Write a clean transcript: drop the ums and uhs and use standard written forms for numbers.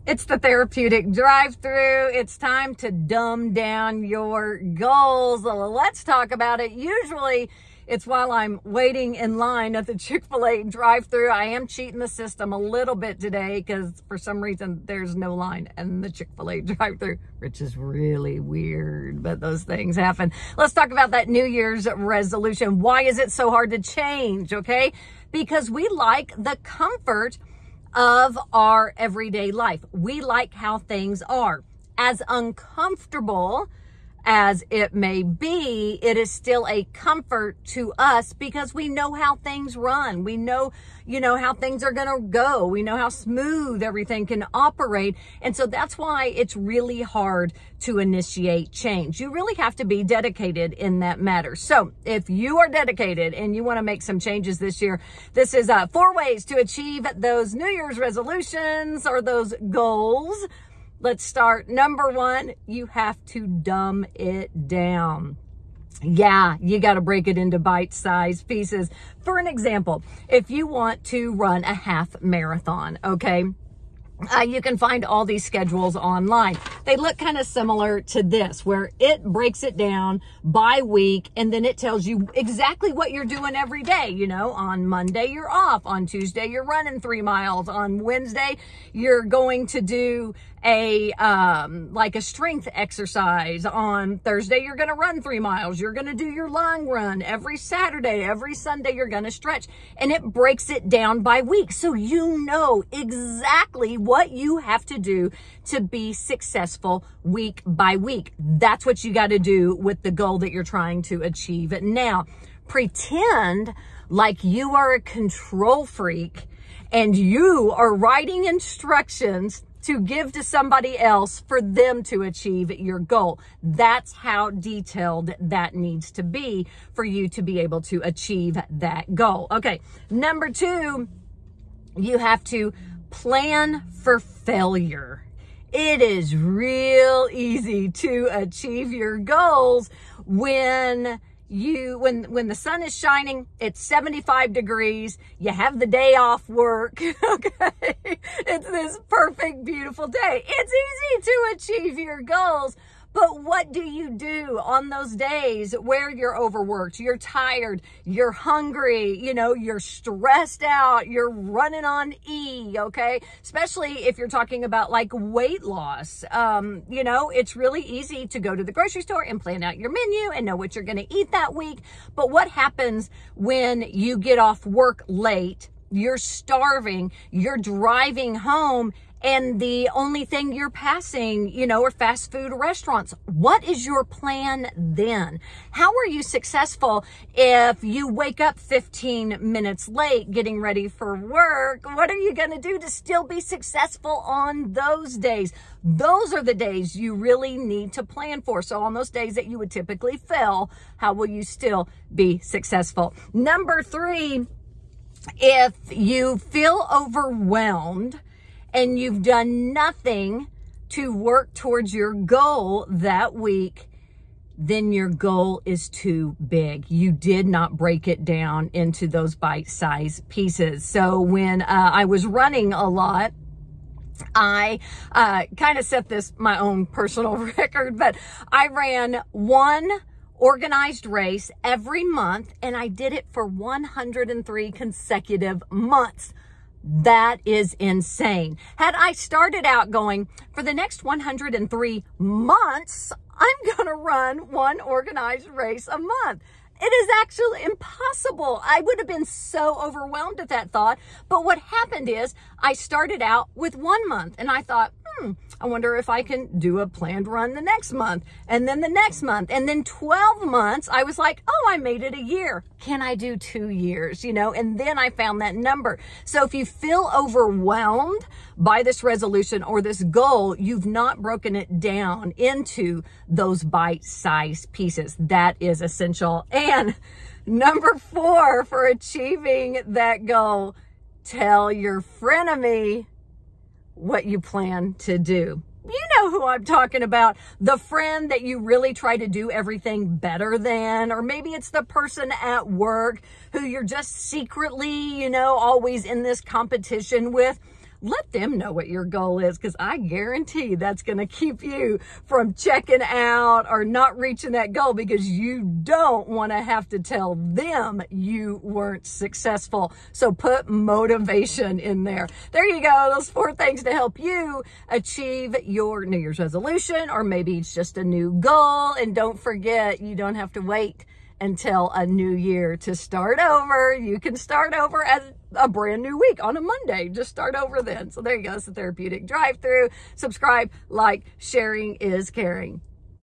It's the Therapeutic Drive-Thru. It's time to dumb down your goals. Let's talk about it. Usually it's while I'm waiting in line at the Chick-fil-A drive-thru. I am cheating the system a little bit today because for some reason there's no line in the Chick-fil-A drive-thru, which is really weird, but those things happen. Let's talk about that New Year's resolution. Why is it so hard to change, okay? Because we like the comfort of our everyday life. We like how things are. As uncomfortable as it may be, it is still a comfort to us because we know how things run. We know, how things are going to go. We know how smooth everything can operate. And so that's why it's really hard to initiate change. You really have to be dedicated in that matter. So if you are dedicated and you want to make some changes this year, this is 4 ways to achieve those New Year's resolutions or those goals. Let's start. Number 1, you have to dumb it down. Yeah, you got to break it into bite-sized pieces. For an example, if you want to run a half marathon, okay, you can find all these schedules online. They look kind of similar to this, where it breaks it down by week, and then it tells you exactly what you're doing every day. On Monday, you're off. On Tuesday, you're running 3 miles. On Wednesday, you're going to do a strength exercise. On Thursday, you're going to run 3 miles. You're going to do your long run. Every Saturday, every Sunday, you're going to stretch. And it breaks it down by week. So you know exactly what you have to do to be successful week by week. That's what you got to do with the goal that you're trying to achieve. Now, pretend like you are a control freak and you are writing instructions to give to somebody else for them to achieve your goal. That's how detailed that needs to be for you to be able to achieve that goal. Okay, number 2, you have to plan for failure. It is real easy to achieve your goals when the sun is shining, it's 75 degrees, you have the day off work, okay? It's this perfect, beautiful day. It's easy to achieve your goals, but what do you do on those days where you're overworked, you're tired, you're hungry, you're stressed out, you're running on E, okay? Especially if you're talking about like weight loss. It's really easy to go to the grocery store and plan out your menu and know what you're going to eat that week. But what happens when you get off work late, you're starving, you're driving home, and the only thing you're passing, are fast food restaurants? What is your plan then? How are you successful if you wake up 15 minutes late getting ready for work? What are you going to do to still be successful on those days? Those are the days you really need to plan for. So on those days that you would typically fail, how will you still be successful? Number 3, if you feel overwhelmed and you've done nothing to work towards your goal that week, then your goal is too big. You did not break it down into those bite-sized pieces. So when I was running a lot, I kind of set this my own personal record, but I ran 1 organized race every month, and I did it for 103 consecutive months. That is insane. Had I started out going, for the next 103 months, I'm going to run 1 organized race a month. It is actually impossible. I would have been so overwhelmed at that thought. But what happened is I started out with 1 month and I thought, I wonder if I can do a planned run the next month, and then the next month, and then 12 months. I was like, oh, I made it a year. Can I do 2 years? And then I found that number. So if you feel overwhelmed by this resolution or this goal, you've not broken it down into those bite-sized pieces. That is essential. And number 4, for achieving that goal, tell your frenemy what you plan to do. You know who I'm talking about. The friend that you really try to do everything better than, or maybe it's the person at work who you're just secretly, always in this competition with. let them know what your goal is, because I guarantee that's going to keep you from checking out or not reaching that goal, because you don't want to have to tell them you weren't successful. So put motivation in there. There you go. Those 4 things to help you achieve your New Year's resolution, or maybe it's just a new goal. And don't forget, you don't have to wait until a new year to start over. You can start over as a brand new week on a Monday. Just start over then. So there you go. It's the Therapeutic Drive-Thru. Subscribe, like, sharing is caring.